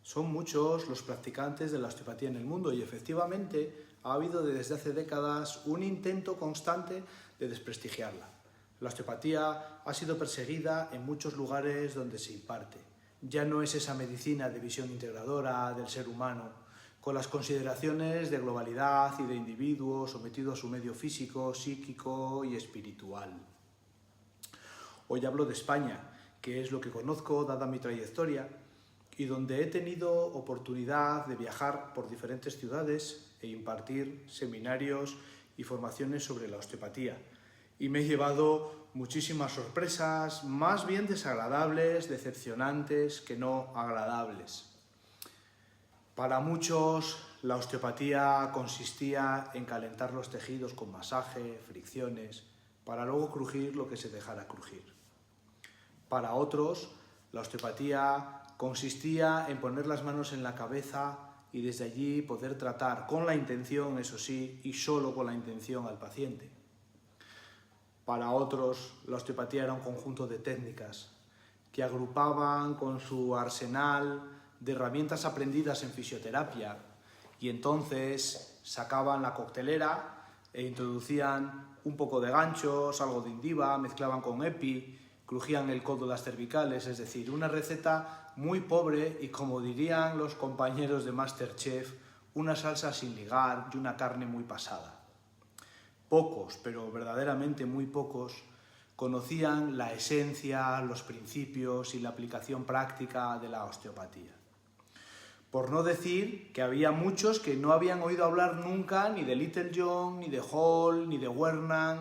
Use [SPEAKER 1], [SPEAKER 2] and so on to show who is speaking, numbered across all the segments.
[SPEAKER 1] Son muchos los practicantes de la osteopatía en el mundo y efectivamente ha habido desde hace décadas un intento constante de desprestigiarla. La osteopatía ha sido perseguida en muchos lugares donde se imparte. Ya no es esa medicina de visión integradora del ser humano, con las consideraciones de globalidad y de individuo sometido a su medio físico, psíquico y espiritual. Hoy hablo de España, que es lo que conozco dada mi trayectoria y donde he tenido oportunidad de viajar por diferentes ciudades e impartir seminarios y formaciones sobre la osteopatía. Y me he llevado muchísimas sorpresas, más bien desagradables, decepcionantes que no agradables. Para muchos, la osteopatía consistía en calentar los tejidos con masaje, fricciones, para luego crujir lo que se dejara crujir. Para otros, la osteopatía consistía en poner las manos en la cabeza y desde allí poder tratar con la intención, eso sí, y solo con la intención al paciente. Para otros, la osteopatía era un conjunto de técnicas que agrupaban con su arsenal de herramientas aprendidas en fisioterapia y entonces sacaban la coctelera e introducían un poco de ganchos, algo de indiva, mezclaban con epi, crujían el codo, las cervicales, es decir, una receta muy pobre y, como dirían los compañeros de MasterChef, una salsa sin ligar y una carne muy pasada. Pocos, pero verdaderamente muy pocos, conocían la esencia, los principios y la aplicación práctica de la osteopatía. Por no decir que había muchos que no habían oído hablar nunca ni de Littlejohn, ni de Hall, ni de Werner,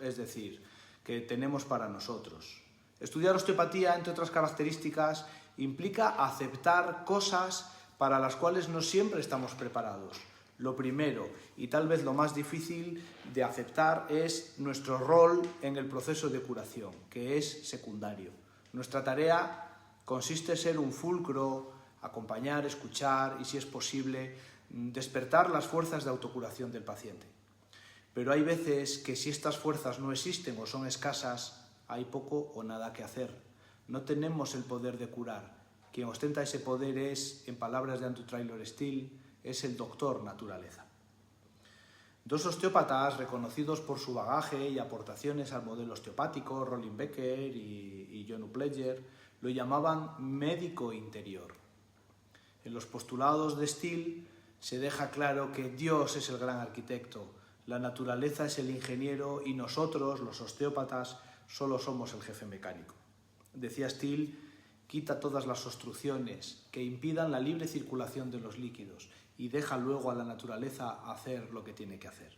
[SPEAKER 1] es decir, que tenemos para nosotros. Estudiar osteopatía, entre otras características, implica aceptar cosas para las cuales no siempre estamos preparados. Lo primero, y tal vez lo más difícil de aceptar, es nuestro rol en el proceso de curación, que es secundario. Nuestra tarea consiste en ser un fulcro, acompañar, escuchar y, si es posible, despertar las fuerzas de autocuración del paciente. Pero hay veces que si estas fuerzas no existen o son escasas, hay poco o nada que hacer. No tenemos el poder de curar. Quien ostenta ese poder es, en palabras de Andrew Taylor Still, es el doctor naturaleza. Dos osteópatas reconocidos por su bagaje y aportaciones al modelo osteopático, Rollin Becker y John Upledger, lo llamaban médico interior. En los postulados de Still se deja claro que Dios es el gran arquitecto, la naturaleza es el ingeniero y nosotros, los osteópatas, solo somos el jefe mecánico. Decía Still, quita todas las obstrucciones que impidan la libre circulación de los líquidos y deja luego a la naturaleza hacer lo que tiene que hacer.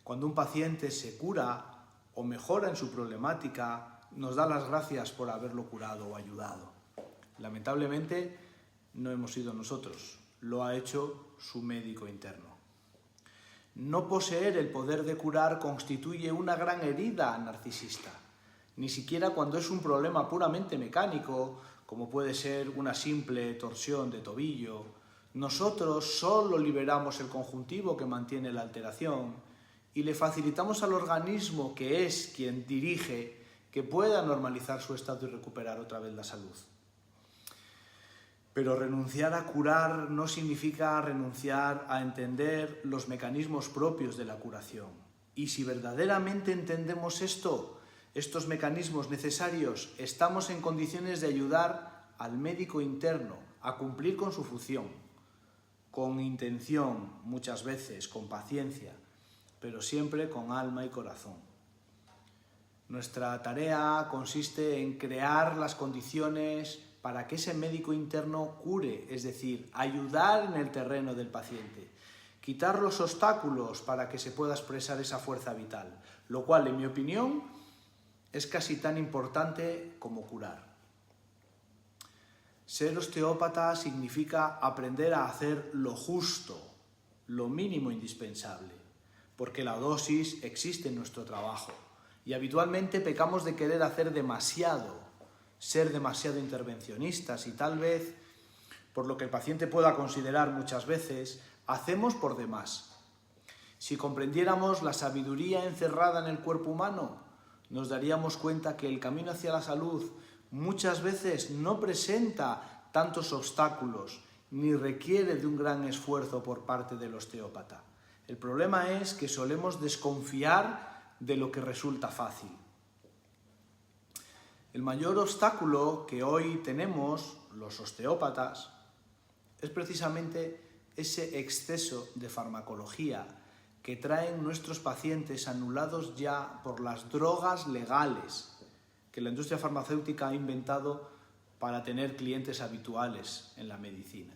[SPEAKER 1] Cuando un paciente se cura o mejora en su problemática, nos da las gracias por haberlo curado o ayudado. Lamentablemente, no hemos sido nosotros, lo ha hecho su médico interno. No poseer el poder de curar constituye una gran herida narcisista, ni siquiera cuando es un problema puramente mecánico, como puede ser una simple torsión de tobillo. Nosotros solo liberamos el conjuntivo que mantiene la alteración y le facilitamos al organismo, que es quien dirige, que pueda normalizar su estado y recuperar otra vez la salud. Pero renunciar a curar no significa renunciar a entender los mecanismos propios de la curación. Y si verdaderamente entendemos estos mecanismos necesarios, estamos en condiciones de ayudar al médico interno a cumplir con su función, con intención, muchas veces, con paciencia, pero siempre con alma y corazón. Nuestra tarea consiste en crear las condiciones para que ese médico interno cure, es decir, ayudar en el terreno del paciente, quitar los obstáculos para que se pueda expresar esa fuerza vital, lo cual, en mi opinión, es casi tan importante como curar. Ser osteópata significa aprender a hacer lo justo, lo mínimo indispensable, porque la dosis existe en nuestro trabajo y habitualmente pecamos de querer hacer demasiado, ser demasiado intervencionistas y tal vez, por lo que el paciente pueda considerar muchas veces, hacemos por demás. Si comprendiéramos la sabiduría encerrada en el cuerpo humano, nos daríamos cuenta que el camino hacia la salud muchas veces no presenta tantos obstáculos ni requiere de un gran esfuerzo por parte del osteópata. El problema es que solemos desconfiar de lo que resulta fácil. El mayor obstáculo que hoy tenemos los osteópatas es precisamente ese exceso de farmacología que traen nuestros pacientes anulados ya por las drogas legales que la industria farmacéutica ha inventado para tener clientes habituales en la medicina.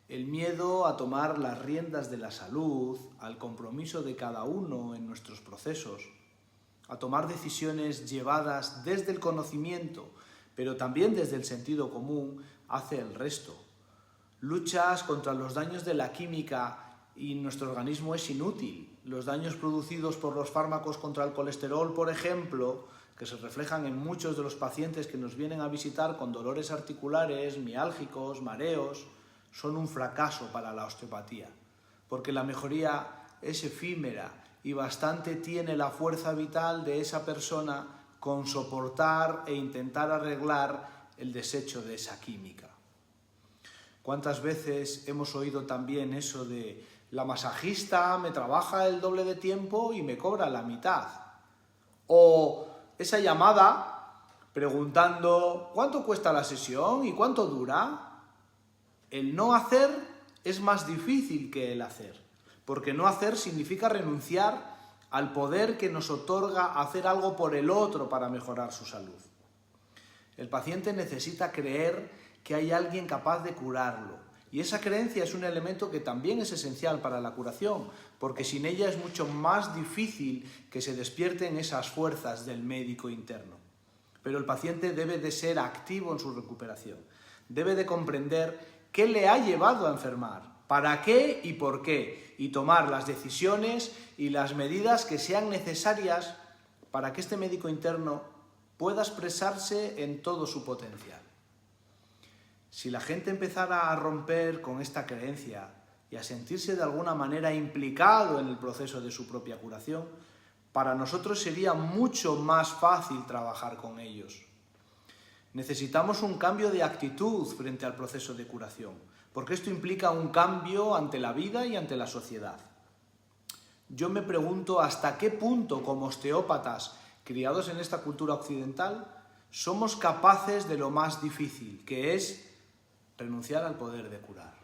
[SPEAKER 1] El miedo a tomar las riendas de la salud, al compromiso de cada uno en nuestros procesos, a tomar decisiones llevadas desde el conocimiento, pero también desde el sentido común, hace el resto. Luchas contra los daños de la química y nuestro organismo es inútil. Los daños producidos por los fármacos contra el colesterol, por ejemplo, que se reflejan en muchos de los pacientes que nos vienen a visitar con dolores articulares, miálgicos, mareos, son un fracaso para la osteopatía, porque la mejoría es efímera y bastante tiene la fuerza vital de esa persona con soportar e intentar arreglar el desecho de esa química. ¿Cuántas veces hemos oído también eso de la masajista me trabaja el doble de tiempo y me cobra la mitad? O esa llamada preguntando ¿cuánto cuesta la sesión y cuánto dura? El no hacer es más difícil que el hacer, porque no hacer significa renunciar al poder que nos otorga hacer algo por el otro para mejorar su salud. El paciente necesita creer que hay alguien capaz de curarlo, y esa creencia es un elemento que también es esencial para la curación, porque sin ella es mucho más difícil que se despierten esas fuerzas del médico interno. Pero el paciente debe de ser activo en su recuperación, debe de comprender qué le ha llevado a enfermar, para qué y por qué, y tomar las decisiones y las medidas que sean necesarias para que este médico interno pueda expresarse en todo su potencial. Si la gente empezara a romper con esta creencia y a sentirse de alguna manera implicado en el proceso de su propia curación, para nosotros sería mucho más fácil trabajar con ellos. Necesitamos un cambio de actitud frente al proceso de curación, porque esto implica un cambio ante la vida y ante la sociedad. Yo me pregunto hasta qué punto, como osteópatas criados en esta cultura occidental, somos capaces de lo más difícil, que es renunciar al poder de curar.